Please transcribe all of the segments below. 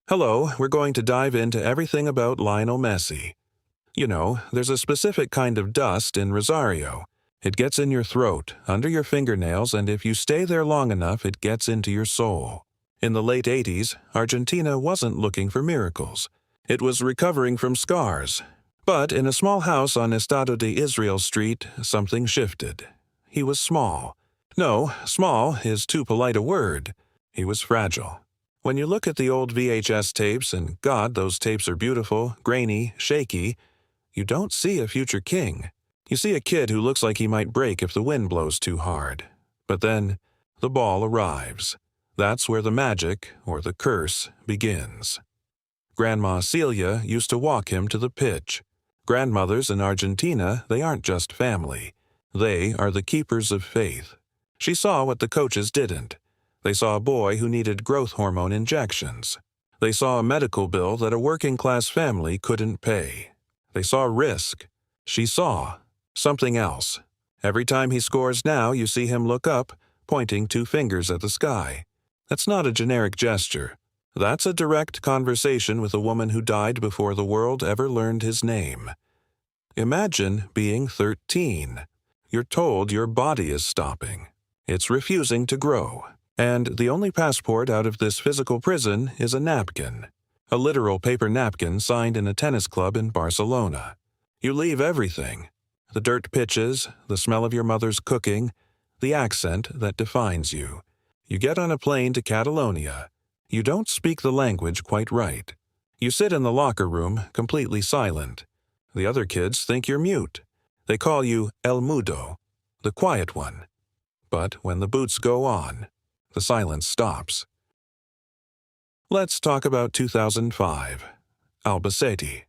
Hello, we're going to dive into everything about Lionel Messi. You know, there's a specific kind of dust in Rosario. It gets in your throat, under your fingernails, and if you stay there long enough, it gets into your soul. In the late 80s, Argentina wasn't looking for miracles. It was recovering from scars. But in a small house on Estado de Israel Street, something shifted. He was small. No, small is too polite a word. He was fragile. When you look at the old VHS tapes, and God, those tapes are beautiful, grainy, shaky, you don't see a future king. You see a kid who looks like he might break if the wind blows too hard. But then, the ball arrives. That's where the magic, or the curse, begins. Grandma Celia used to walk him to the pitch. Grandmothers in Argentina, they aren't just family. They are the keepers of faith. She saw what the coaches didn't. They saw a boy who needed growth hormone injections. They saw a medical bill that a working-class family couldn't pay. They saw risk. She saw something else. Every time he scores now, you see him look up, pointing 2 fingers at the sky. That's not a generic gesture. That's a direct conversation with a woman who died before the world ever learned his name. Imagine being 13. You're told your body is stopping. It's refusing to grow. And the only passport out of this physical prison is a napkin. A literal paper napkin signed in a tennis club in Barcelona. You leave everything. The dirt pitches, the smell of your mother's cooking, the accent that defines you. You get on a plane to Catalonia. You don't speak the language quite right. You sit in the locker room, completely silent. The other kids think you're mute. They call you El Mudo, the quiet one. But when the boots go on, the silence stops. Let's talk about 2005. Albacete.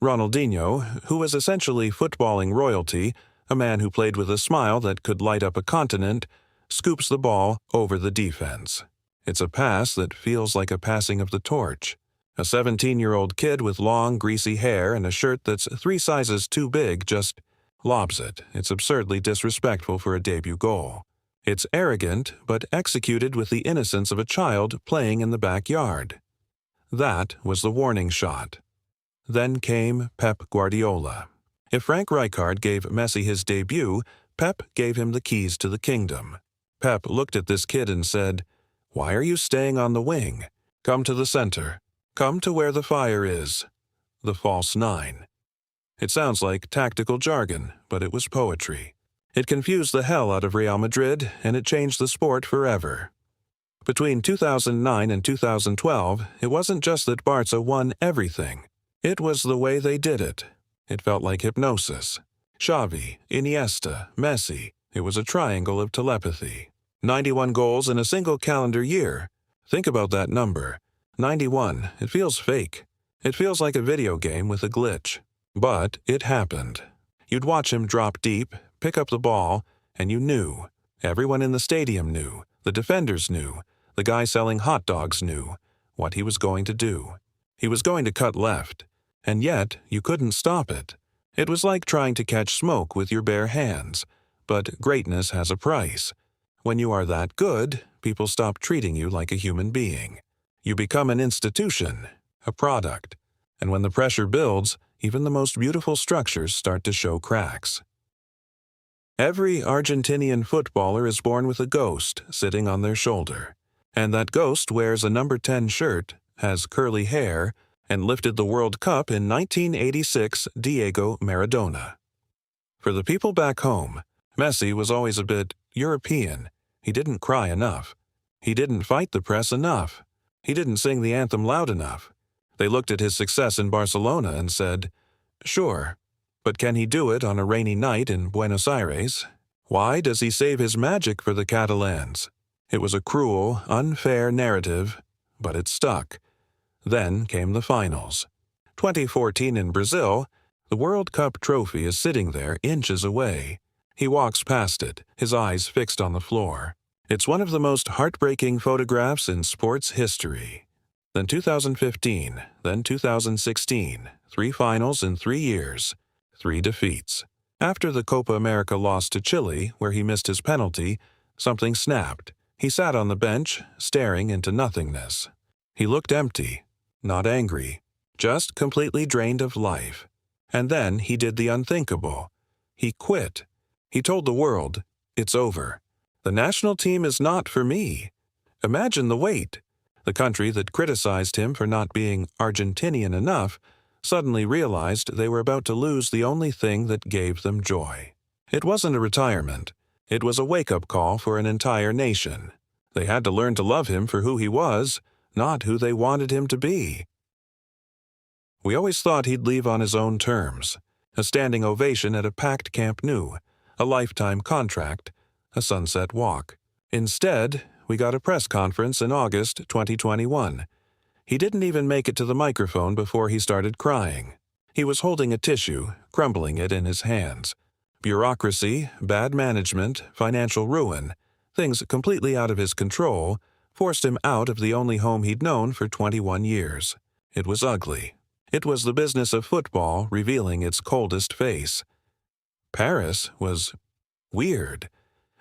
Ronaldinho, who was essentially footballing royalty, a man who played with a smile that could light up a continent, scoops the ball over the defense. It's a pass that feels like a passing of the torch. A 17-year-old kid with long, greasy hair and a shirt that's 3 sizes too big just lobs it. It's absurdly disrespectful for a debut goal. It's arrogant, but executed with the innocence of a child playing in the backyard. That was the warning shot. Then came Pep Guardiola. If Frank Rijkaard gave Messi his debut, Pep gave him the keys to the kingdom. Pep looked at this kid and said, "Why are you staying on the wing? Come to the center. Come to where the fire is." The false 9. It sounds like tactical jargon, but it was poetry. It confused the hell out of Real Madrid, and it changed the sport forever. Between 2009 and 2012, it wasn't just that Barca won everything. It was the way they did it. It felt like hypnosis. Xavi, Iniesta, Messi. It was a triangle of telepathy. 91 goals in a single calendar year. Think about that number. 91. It feels fake. It feels like a video game with a glitch. But it happened. You'd watch him drop deep, pick up the ball, and you knew. Everyone in the stadium knew. The defenders knew. The guy selling hot dogs knew what he was going to do. He was going to cut left. And yet, you couldn't stop it. It was like trying to catch smoke with your bare hands. But greatness has a price. When you are that good, people stop treating you like a human being. You become an institution, a product. And when the pressure builds, even the most beautiful structures start to show cracks. Every Argentinian footballer is born with a ghost sitting on their shoulder. And that ghost wears a number 10 shirt, has curly hair, and lifted the World Cup in 1986 Diego Maradona. For the people back home, Messi was always a bit European. He didn't cry enough. He didn't fight the press enough. He didn't sing the anthem loud enough. They looked at his success in Barcelona and said, "Sure, but can he do it on a rainy night in Buenos Aires? Why does he save his magic for the Catalans?" It was a cruel, unfair narrative, but it stuck. Then came the finals. 2014 in Brazil, the World Cup trophy is sitting there inches away. He walks past it, his eyes fixed on the floor. It's one of the most heartbreaking photographs in sports history. Then 2015, then 2016, 3 finals in 3 years, 3 defeats. After the Copa America loss to Chile, where he missed his penalty, something snapped. He sat on the bench, staring into nothingness. He looked empty, not angry, just completely drained of life. And then he did the unthinkable. He quit. He told the world, "It's over. The national team is not for me." Imagine the weight. The country that criticized him for not being Argentinian enough suddenly realized they were about to lose the only thing that gave them joy. It wasn't a retirement. It was a wake-up call for an entire nation. They had to learn to love him for who he was, not who they wanted him to be. We always thought he'd leave on his own terms. A standing ovation at a packed Camp Nou, a lifetime contract, a sunset walk. Instead, we got a press conference in August 2021. He didn't even make it to the microphone before he started crying. He was holding a tissue, crumbling it in his hands. Bureaucracy, bad management, financial ruin, things completely out of his control, forced him out of the only home he'd known for 21 years. It was ugly. It was the business of football revealing its coldest face. Paris was weird.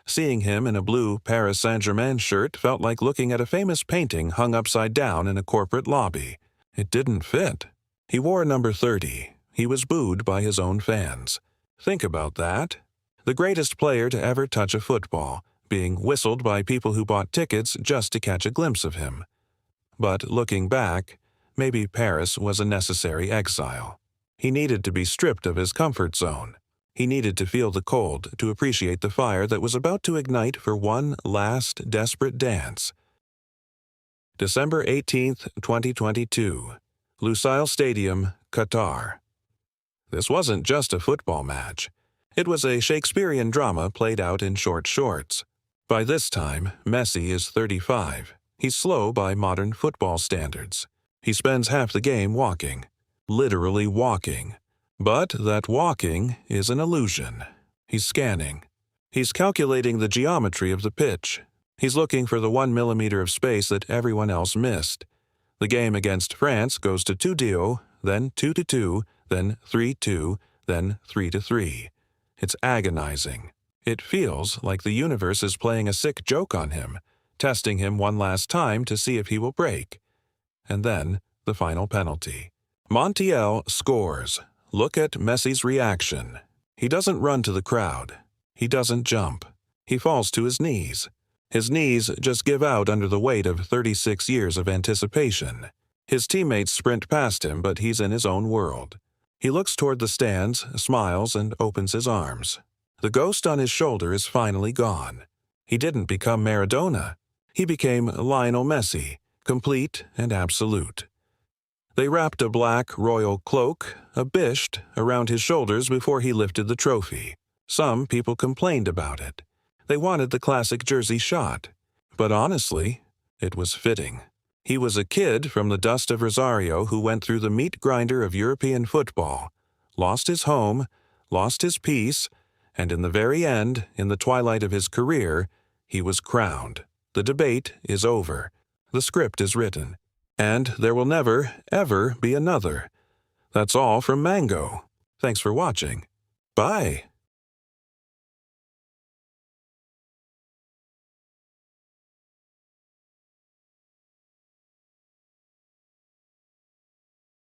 Seeing him in a blue Paris Saint-Germain shirt felt like looking at a famous painting hung upside down in a corporate lobby. It didn't fit. He wore number 30. He was booed by his own fans. Think about that. The greatest player to ever touch a football, being whistled by people who bought tickets just to catch a glimpse of him. But looking back, maybe Paris was a necessary exile. He needed to be stripped of his comfort zone. He needed to feel the cold to appreciate the fire that was about to ignite for one last desperate dance. December 18th, 2022. Lusail Stadium, Qatar. This wasn't just a football match. It was a Shakespearean drama played out in short shorts. By this time, Messi is 35. He's slow by modern football standards. He spends half the game walking. Literally walking. But that walking is an illusion. He's scanning. He's calculating the geometry of the pitch. He's looking for the 1 millimeter of space that everyone else missed. The game against France goes to 2-0, then 2-2, then 3-2, then 3-3. It's agonizing. It feels like the universe is playing a sick joke on him, testing him one last time to see if he will break. And then the final penalty. Montiel scores. Look at Messi's reaction. He doesn't run to the crowd. He doesn't jump. He falls to his knees. His knees just give out under the weight of 36 years of anticipation. His teammates sprint past him, but he's in his own world. He looks toward the stands, smiles, and opens his arms. The ghost on his shoulder is finally gone. He didn't become Maradona. He became Lionel Messi, complete and absolute. They wrapped a black royal cloak, a Bisht, around his shoulders before he lifted the trophy. Some people complained about it. They wanted the classic jersey shot. But honestly, it was fitting. He was a kid from the dust of Rosario who went through the meat grinder of European football, lost his home, lost his peace, and in the very end, in the twilight of his career, he was crowned. The debate is over. The script is written. And there will never, ever be another. That's all from Mango. Thanks for watching. Bye.